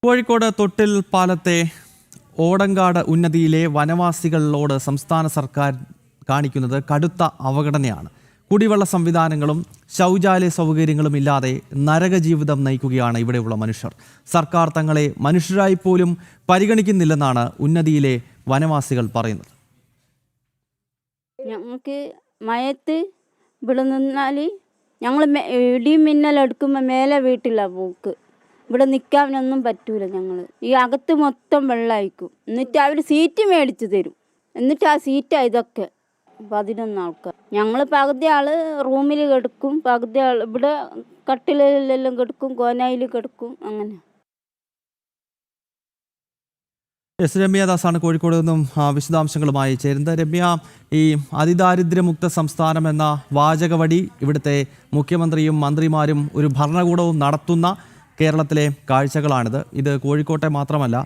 കോഴിക്കോട് തൊട്ടിൽ പാലത്തെ ഓടങ്കാട് ഉന്നതിയിലെ വനവാസികളോട് സംസ്ഥാന സർക്കാർ കാണിക്കുന്നത് കടുത്ത അവഗണനയാണ്. കുടിവെള്ള സംവിധാനങ്ങളും ശൗചാലയ സൗകര്യങ്ങളും ഇല്ലാതെ നരകജീവിതം നയിക്കുകയാണ് ഇവിടെയുള്ള മനുഷ്യർ. സർക്കാർ തങ്ങളെ മനുഷ്യരായി പോലും പരിഗണിക്കുന്നില്ലെന്നാണ് ഉന്നതിയിലെ വനവാസികൾ പറയുന്നത്. ഞങ്ങൾക്ക് മയത്ത് ഇവിടെ നിന്നാൽ ഞങ്ങൾ ഇടിയും മിന്നലെടുക്കുമ്പോൾ മേലെ വീട്ടിലാണ് പോക്ക്. ഇവിടെ നിൽക്കാനൊന്നും പറ്റൂല. ഞങ്ങൾ ഈ അകത്ത് മൊത്തം വെള്ളമായിരിക്കും. എന്നിട്ട് അവർ സീറ്റ് മേടിച്ച് തരും. എന്നിട്ട് ആ സീറ്റാണ് ഇതൊക്കെ 11 ആൾക്കാർ. ഞങ്ങൾ പകുതി ആൾ റൂമിൽ കിടക്കും, പകുതി ആൾ ഇവിടെ കട്ടിലെല്ലാം കിടക്കും, കോനായിൽ കിടക്കും. അങ്ങനെ. രമ്യ ദാസാണ് കോഴിക്കോട് നിന്നും വിശദാംശങ്ങളുമായി ചേരുന്നത്. രമ്യ, ഈ അതിദാരിദ്ര്യമുക്ത സംസ്ഥാനം എന്ന വാചകവടി ഇവിടുത്തെ മുഖ്യമന്ത്രിയും മന്ത്രിമാരും ഒരു ഭരണകൂടവും നടത്തുന്ന കേരളത്തിലെ കാഴ്ചകളാണിത്. ഇത് കോഴിക്കോട്ടെ മാത്രമല്ല,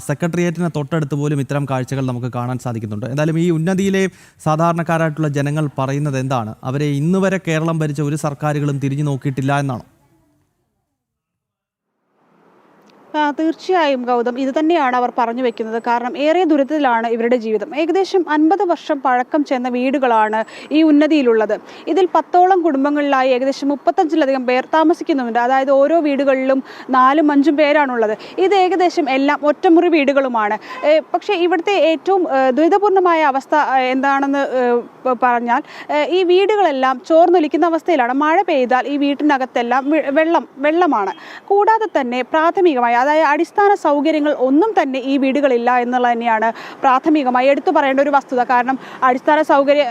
സെക്രട്ടേറിയറ്റിന് തൊട്ടടുത്ത് പോലും ഇത്തരം കാഴ്ചകൾ നമുക്ക് കാണാൻ സാധിക്കുന്നുണ്ട്. എന്തായാലും ഈ ഉന്നതിയിലെ സാധാരണക്കാരായിട്ടുള്ള ജനങ്ങൾ പറയുന്നത് എന്താണ്? അവരെ ഇന്നുവരെ കേരളം ഭരിച്ച ഒരു സർക്കാരുകളും തിരിഞ്ഞു നോക്കിയിട്ടില്ല എന്നാണോ? തീർച്ചയായും ഗൗതം, ഇത് തന്നെയാണ് അവർ പറഞ്ഞു വെക്കുന്നത്. കാരണം ഏറെ ദുരിതത്തിലാണ് ഇവരുടെ ജീവിതം. ഏകദേശം 50 വർഷം പഴക്കം ചെന്ന വീടുകളാണ് ഈ ഉന്നതിയിലുള്ളത്. ഇതിൽ 10ഓളം കുടുംബങ്ങളിലായി ഏകദേശം 35ലധികം പേർ താമസിക്കുന്നുണ്ട്. അതായത് ഓരോ വീടുകളിലും 4ഉം 5ഉം പേരാണുള്ളത്. ഇത് ഏകദേശം എല്ലാം ഒറ്റമുറി വീടുകളുമാണ്. പക്ഷേ ഇവിടുത്തെ ഏറ്റവും ദുരിതപൂർണമായ അവസ്ഥ എന്താണെന്ന് പറഞ്ഞാൽ ഈ വീടുകളെല്ലാം ചോർന്നൊലിക്കുന്ന അവസ്ഥയിലാണ്. മഴ പെയ്താൽ ഈ വീട്ടിനകത്തെല്ലാം വെള്ളമാണ്. കൂടാതെ തന്നെ പ്രാഥമികമായി, അതായത് അടിസ്ഥാന സൗകര്യങ്ങൾ ഒന്നും തന്നെ ഈ വീടുകളില്ല എന്നുള്ളത് തന്നെയാണ് പ്രാഥമികമായി എടുത്തു പറയേണ്ട ഒരു വസ്തുത. കാരണം അടിസ്ഥാന സൗകര്യ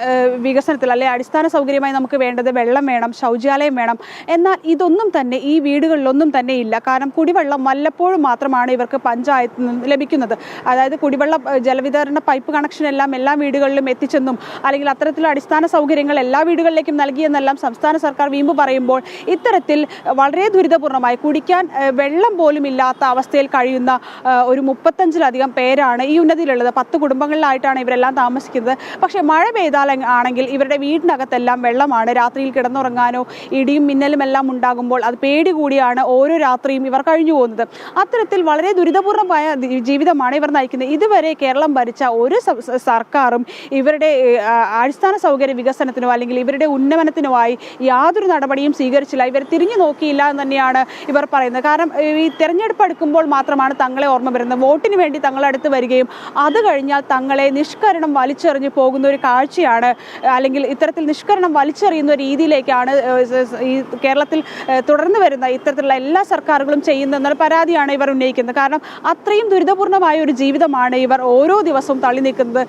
വികസനത്തിൽ അടിസ്ഥാന സൗകര്യമായി നമുക്ക് വേണ്ടത് വെള്ളം വേണം, ശൗചാലയം വേണം. എന്നാൽ ഇതൊന്നും തന്നെ ഈ വീടുകളിലൊന്നും തന്നെ ഇല്ല. കാരണം കുടിവെള്ളം വല്ലപ്പോഴും മാത്രമാണ് ഇവർക്ക് പഞ്ചായത്തിൽ നിന്ന് ലഭിക്കുന്നത്. അതായത് കുടിവെള്ള ജലവിതരണ പൈപ്പ് കണക്ഷൻ എല്ലാം എല്ലാ വീടുകളിലും എത്തിച്ചെന്നും അല്ലെങ്കിൽ അത്തരത്തിലുള്ള അടിസ്ഥാന സൗകര്യങ്ങൾ എല്ലാ വീടുകളിലേക്കും നൽകിയെന്നെല്ലാം സംസ്ഥാന സർക്കാർ വീമ്പ് പറയുമ്പോൾ ഇത്തരത്തിൽ വളരെ ദുരിതപൂർണമായി കുടിക്കാൻ വെള്ളം പോലും ഇല്ലാത്ത അവസ്ഥയിൽ കഴിയുന്ന ഒരു 35ലധികം പേരാണ് ഈ ഉന്നതിയിലുള്ളത്. 10 കുടുംബങ്ങളിലായിട്ടാണ് ഇവരെല്ലാം താമസിക്കുന്നത്. പക്ഷേ മഴ പെയ്താൽ ആണെങ്കിൽ ഇവരുടെ വീടിനകത്തെല്ലാം വെള്ളമാണ്. രാത്രിയിൽ കിടന്നുറങ്ങാനോ ഇടിയും മിന്നലും എല്ലാം ഉണ്ടാകുമ്പോൾ അത് പേടി കൂടിയാണ് ഓരോ രാത്രിയും ഇവർ കഴിഞ്ഞു പോകുന്നത്. അത്തരത്തിൽ വളരെ ദുരിതപൂർണമായ ജീവിതമാണ് ഇവർ നയിക്കുന്നത്. ഇതുവരെ കേരളം ഭരിച്ച ഒരു സർക്കാരും ഇവരുടെ അടിസ്ഥാന സൗകര്യ വികസനത്തിനോ അല്ലെങ്കിൽ ഇവരുടെ ഉന്നമനത്തിനുമായി യാതൊരു നടപടിയും സ്വീകരിച്ചില്ല. ഇവർ തിരിഞ്ഞു നോക്കിയില്ല എന്ന് തന്നെയാണ് ഇവർ പറയുന്നത്. കാരണം ഈ തെരഞ്ഞെടുപ്പ് എടുക്കുമ്പോൾ മാത്രമാണ് തങ്ങളെ ഓർമ്മ വരുന്നത്. വോട്ടിന് വേണ്ടി തങ്ങളടുത്ത് വരികയും അത് കഴിഞ്ഞാൽ തങ്ങളെ നിഷ്കരണം വലിച്ചെറിഞ്ഞു പോകുന്ന ഒരു കാഴ്ചയാണ്, അല്ലെങ്കിൽ ഇത്തരത്തിൽ നിഷ്കരണം വലിച്ചെറിയുന്ന രീതിയിലേക്കാണ് ഈ കേരളത്തിൽ തുടർന്ന് വരുന്ന ഇത്തരത്തിലുള്ള എല്ലാ സർക്കാരുകളും ചെയ്യുന്നതെന്നുള്ള പരാതിയാണ് ഇവർ ഉന്നയിക്കുന്നത്. കാരണം അത്രയും ദുരിതപൂർണമായ ഒരു ജീവിതമാണ് ഇവർ ഓരോ ദിവസവും തള്ളി നീക്കുന്നത്.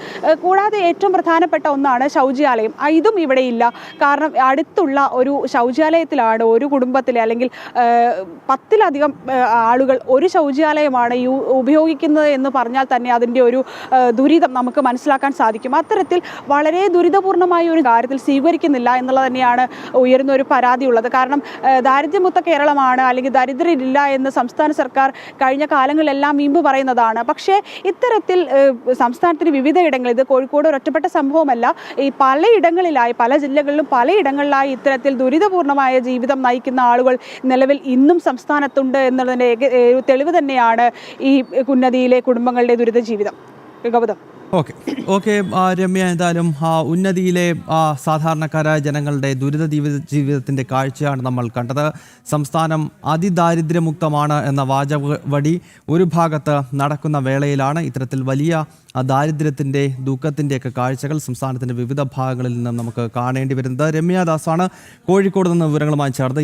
കൂടാതെ ഏറ്റവും പ്രധാനപ്പെട്ട ഒന്നാണ് ശൗചാലയം. ഇതും ഇവിടെ ഇല്ല. കാരണം അടുത്തുള്ള ഒരു ശൗചാലയത്തിലാണ് ഒരു കുടുംബത്തിലെ അല്ലെങ്കിൽ 10ലധികം ആളുകൾ ഒരു ശൗചാലയമാണ് ഉപയോഗിക്കുന്നത് എന്ന് പറഞ്ഞാൽ തന്നെ അതിൻ്റെ ഒരു ദുരിതം നമുക്ക് മനസ്സിലാക്കാൻ സാധിക്കും. അത്തരത്തിൽ വളരെ ദുരിതപൂർണമായ ഒരു കാര്യത്തിൽ സ്വീകരിക്കുന്നില്ല എന്നുള്ളത് തന്നെയാണ് ഉയരുന്ന ഒരു പരാതി ഉള്ളത്. കാരണം ദാരിദ്ര്യമുക്ത കേരളമാണ് അല്ലെങ്കിൽ ദരിദ്രരില്ല എന്ന് സംസ്ഥാന സർക്കാർ കഴിഞ്ഞ കാലങ്ങളിലെല്ലാം വീമ്പ് പറയുന്നതാണ്. പക്ഷേ ഇത്തരത്തിൽ സംസ്ഥാനത്തിന് വിവിധയിടങ്ങളിൽ, ഇത് കോഴിക്കോട് ഒരൊറ്റപ്പെട്ട സംഭവമല്ല, ഈ പലയിടങ്ങളിലായി പല ജില്ലകളിലും പലയിടങ്ങളിലായി ഇത്തരത്തിൽ ദുരിതപൂർണമായ ജീവിതം നയിക്കുന്ന ആളുകൾ നിലവിൽ ഇന്നും സംസ്ഥാനത്തുണ്ട് എന്നുള്ളതിൻ്റെ തെളിവ് തന്നെയാണ് ഈ ഉന്നതിയിലെ കുടുംബങ്ങളുടെ ദുരിത ജീവിതം. ഗൗതം. ഓക്കെ രമ്യ, എന്തായാലും ഉന്നതിയിലെ സാധാരണക്കാരായ ജനങ്ങളുടെ ദുരിത ജീവിതത്തിൻ്റെ കാഴ്ചയാണ് നമ്മൾ കണ്ടത്. സംസ്ഥാനം അതിദാരിദ്ര്യമുക്തമാണ് എന്ന വാചകവടി ഒരു ഭാഗത്ത് നടക്കുന്ന വേളയിലാണ് ഇത്തരത്തിൽ വലിയ ദാരിദ്ര്യത്തിൻ്റെ ദുഃഖത്തിൻ്റെയൊക്കെ കാഴ്ചകൾ സംസ്ഥാനത്തിൻ്റെ വിവിധ ഭാഗങ്ങളിൽ നിന്നും നമുക്ക് കാണേണ്ടി വരുന്നത്. രമ്യ ദാസാണ് കോഴിക്കോട് നിന്ന് വിവരങ്ങളുമായി ചേർന്നത്.